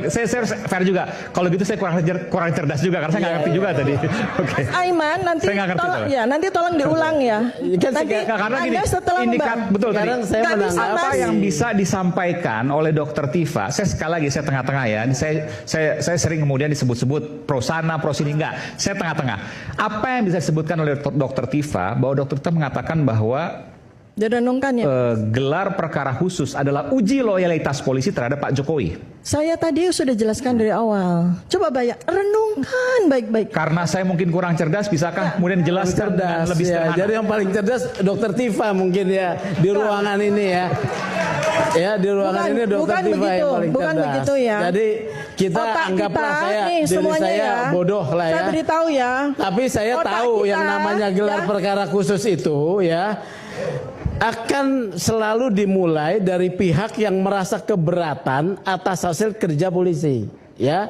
saya fair juga. Kalau gitu saya kurang cerdas juga karena saya nggak ngerti juga tadi. Oke. Aiman nanti nanti tolong diulang ya. Nanti karena gini, setelah betul tadi. Apa yang bisa disampaikan oleh Dokter Tifa, saya sekali lagi saya tengah-tengah ya. Saya sering kemudian disebut-sebut pro sana, pro sini, enggak. Saya tengah-tengah. Apa yang bisa disebutkan oleh Dokter Tifa bahwa Dokter Tifa mengatakan bahwa gelar perkara khusus adalah uji loyalitas polisi terhadap Pak Jokowi. Saya tadi sudah jelaskan dari awal. Coba renungkan baik-baik. Karena saya mungkin kurang cerdas, bisakah kemudian jelaskan lebih sederhana? Jadi yang paling cerdas Dokter Tifa mungkin ya di ruangan ini ya. Ya di ruangan ini Dokter Tifa yang paling cerdas. Bukan begitu ya. Jadi kita anggaplah saya bodoh lah ya. Saya beritahu ya. Tapi saya tahu yang namanya gelar perkara khusus itu ya akan selalu dimulai dari pihak yang merasa keberatan atas hasil kerja polisi, ya.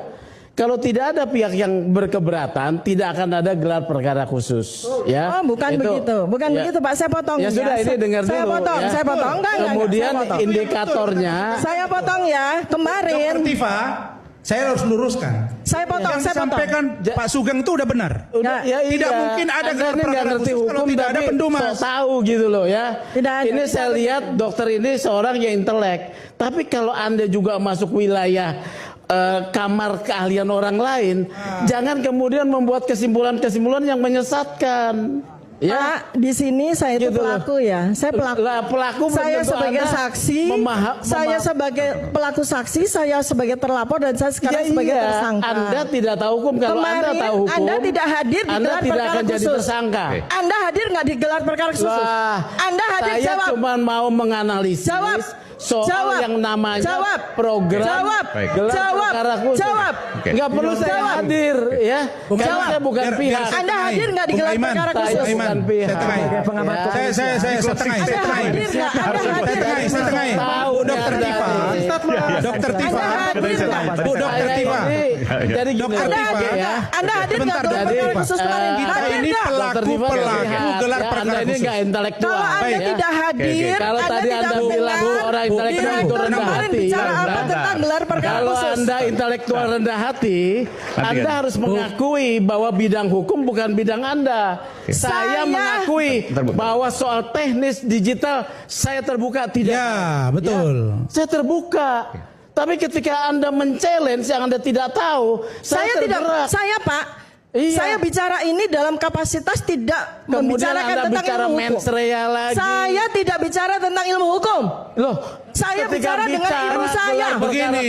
Kalau tidak ada pihak yang berkeberatan, tidak akan ada gelar perkara khusus, ya. Oh, bukan begitu, begitu Pak. Saya potong. Ya sudah, ini dengar dulu. Saya potong. Kemudian indikatornya. Saya potong ya. Kemarin. Dokter Tifa, saya harus luruskan. Saya potong. Yang disampaikan Pak Sugeng itu udah benar. Tidak mungkin ada gelar perkara khusus kalau tidak ada pendumas. Tahu gitu loh ya. Ini tidak saya lihat dokter ini seorang yang intelek. Tapi kalau Anda juga masuk wilayah kamar keahlian orang lain, jangan kemudian membuat kesimpulan-kesimpulan yang menyesatkan. Ya, di sini saya itu pelaku ya. Saya pelaku. Saya sebagai saksi. Saya sebagai pelaku saksi. Saya sebagai terlapor dan saya sekarang sebagai tersangka. Anda tidak tahu hukum. Kalau Anda tahu hukum, Anda tidak hadir di Anda gelar tidak perkara akan khusus. jadi tersangka. Anda hadir nggak di gelar perkara khusus? Anda hadir saya jawab. cuma mau menganalisis soal yang namanya program gelar perkara khusus. Nggak perlu saya hadir ya. Karena saya bukan pihak. Anda hadir nggak di gelar perkara khusus? Bukan pihak. Saya setengah. Dokter Tifa. Dokter Tifa. Bu Dokter Tifa. Jadi Dokter Tifa ya. Anda hadir nggak gelar perkara khusus kemarin? Kita ini pelaku gelar perkara ini khusus. nggak intelektual. Kalau Anda tidak hadir, kalau tadi Anda bilang orang intelektual itu rendah hati. Bicara apa tentang gelar perkara Kalau khusus? Anda intelektual rendah hati, Anda harus mengakui bahwa bidang hukum bukan bidang Anda. Saya mengakui bahwa soal teknis digital saya terbuka tidak. Ya, betul. Ya, saya terbuka. Tapi ketika Anda men-challenge yang Anda tidak tahu, saya tergerak. Pak, saya bicara ini dalam kapasitas tidak membicarakan tentang ilmu hukum. Lagi. Saya tidak bicara tentang ilmu hukum. Loh, saya bicara dengan ilmu saya. Begini.